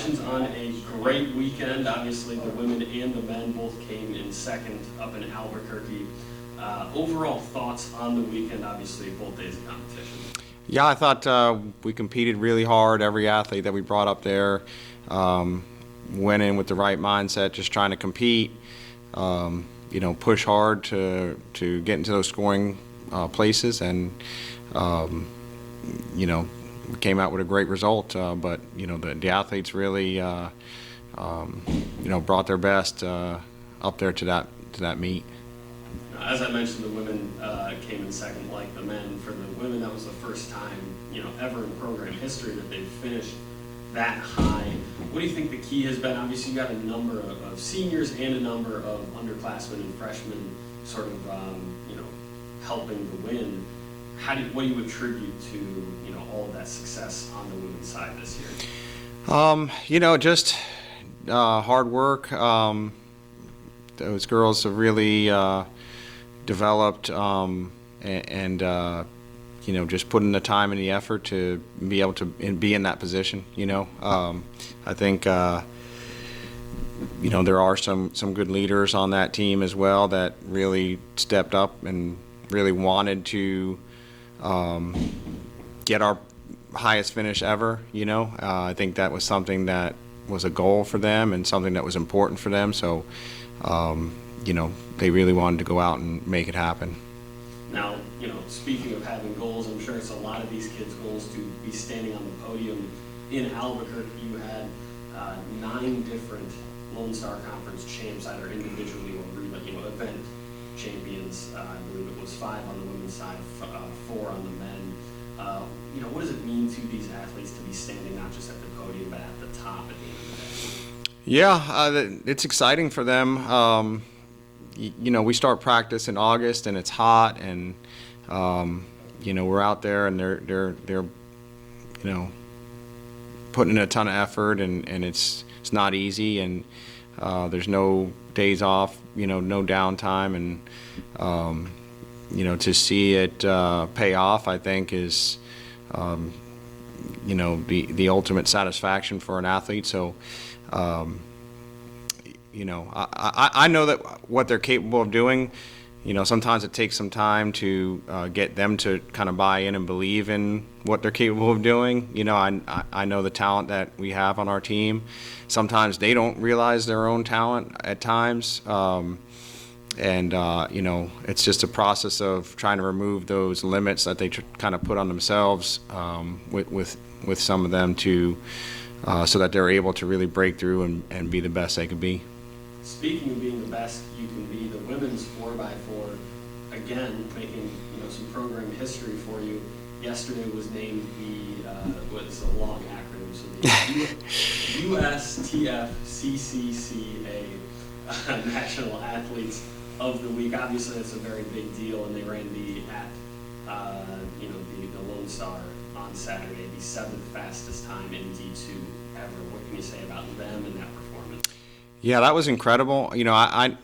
Congratulations on a great weekend. Obviously, the women and the men both came in second up in Albuquerque. Overall thoughts on the weekend, obviously, both days of competition. Yeah, I thought we competed really hard. Every athlete that we brought up there went in with the right mindset, just trying to compete, push hard to get into those scoring places, and we came out with a great result. But the athletes really brought their best up there to that meet. As I mentioned, the women came in second like the men. For the women, that was the first time, ever in program history that they've finished that high. What do you think the key has been? Obviously, you got a number of seniors and a number of underclassmen and freshmen sort of, helping the win. What do you attribute to, all of that success on the women's side this year? Just hard work. Those girls have really developed and just put in the time and the effort to be able to be in that position. I think there are some good leaders on that team as well that really stepped up and really wanted to get our highest finish ever. I think that was something that was a goal for them and something that was important for them. So they really wanted to go out and make it happen. Now, speaking of having goals, I'm sure it's a lot of these kids' goals to be standing on the podium. In Albuquerque, you had 9 different Lone Star Conference champs, either individually or event champions. I believe it was 5 on the women's side, 4 on the men. What does it mean to these athletes to be standing not just at the podium, but at the top at the end of the day? Yeah, it's exciting for them. We start practice in August and it's hot, and we're out there and they're putting in a ton of effort, and it's not easy, and there's no days off, no downtime, and to see it pay off, I think is the ultimate satisfaction for an athlete. So I know that what they're capable of doing. Sometimes it takes some time to get them to kind of buy in and believe in what they're capable of doing. I know the talent that we have on our team. Sometimes they don't realize their own talent at times. It's just a process of trying to remove those limits that they kind of put on themselves with some of them so that they're able to really break through and be the best they can be. Speaking of being the best you can be, the women's 4x4, again, making some program history for you. Yesterday was named what's a long acronym, so the USTF CCCA National Athletes of the Week. Obviously, that's a very big deal, and they ran the Lone Star on Saturday, the 7th fastest time in D2 ever. What can you say about them and that performance? Yeah, that was incredible. I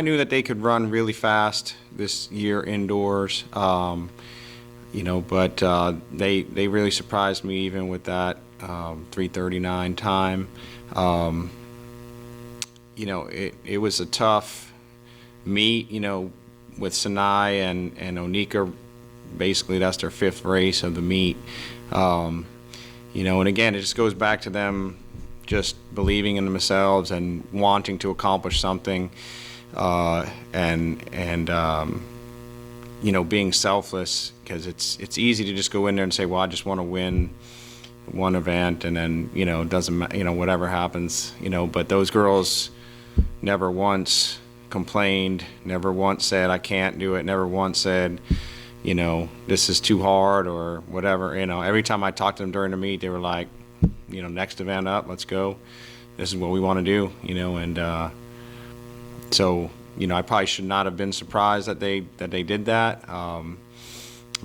knew that they could run really fast this year indoors, but they really surprised me even with that 3:39 time. It was a tough meet, with Sinai and Onika. Basically, that's their 5th race of the meet. And again, it just goes back to them just believing in themselves and wanting to accomplish something, being selfless, because it's easy to just go in there and say, well, I just want to win one event, and then it doesn't matter, whatever happens, but those girls never once complained, never once said I can't do it, never once said this is too hard or whatever. Every time I talked to them during the meet, they were like, next event up, let's go. This is what we want to do, so I probably should not have been surprised that they did that.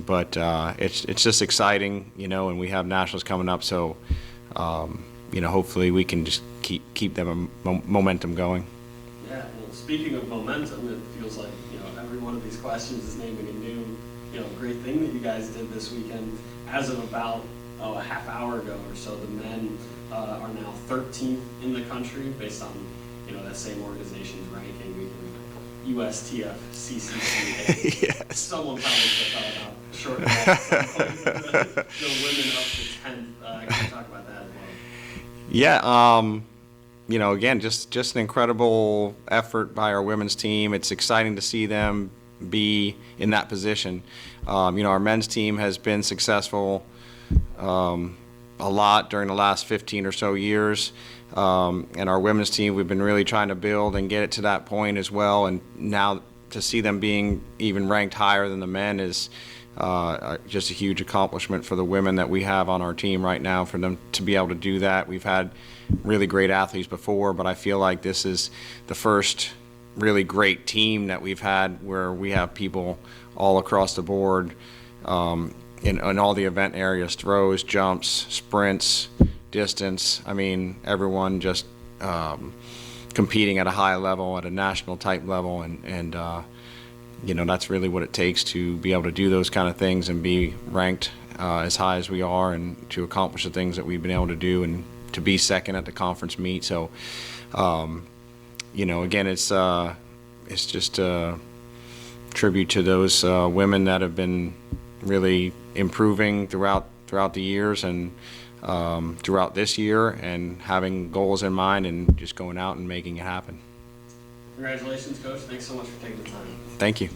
But it's just exciting, and we have nationals coming up, so hopefully we can just keep them momentum going. Yeah. Well, speaking of momentum, it feels like every one of these questions is naming a new great thing that you guys did this weekend. As of about a half hour ago or so, the men are now 13th in the country based on, that same organization's ranking. We can USTF, CCCA. Yes. Someone probably should have thought about short at some point. The women up to 10th. Can you talk about that as well? Yeah, again, just an incredible effort by our women's team. It's exciting to see them be in that position. Our men's team has been successful a lot during the last 15 or so years. And our women's team, we've been really trying to build and get it to that point as well. And now to see them being even ranked higher than the men is just a huge accomplishment for the women that we have on our team right now, for them to be able to do that. We've had really great athletes before, but I feel like this is the first really great team that we've had where we have people all across the board in all the event areas, throws, jumps, sprints, distance. I mean, everyone just competing at a high level, at a national type level, and that's really what it takes to be able to do those kind of things and be ranked as high as we are, and to accomplish the things that we've been able to do, and to be second at the conference meet. So, again, it's just a tribute to those women that have been really improving throughout the years, and throughout this year, and having goals in mind and just going out and making it happen. Congratulations, Coach. Thanks so much for taking the time. Thank you.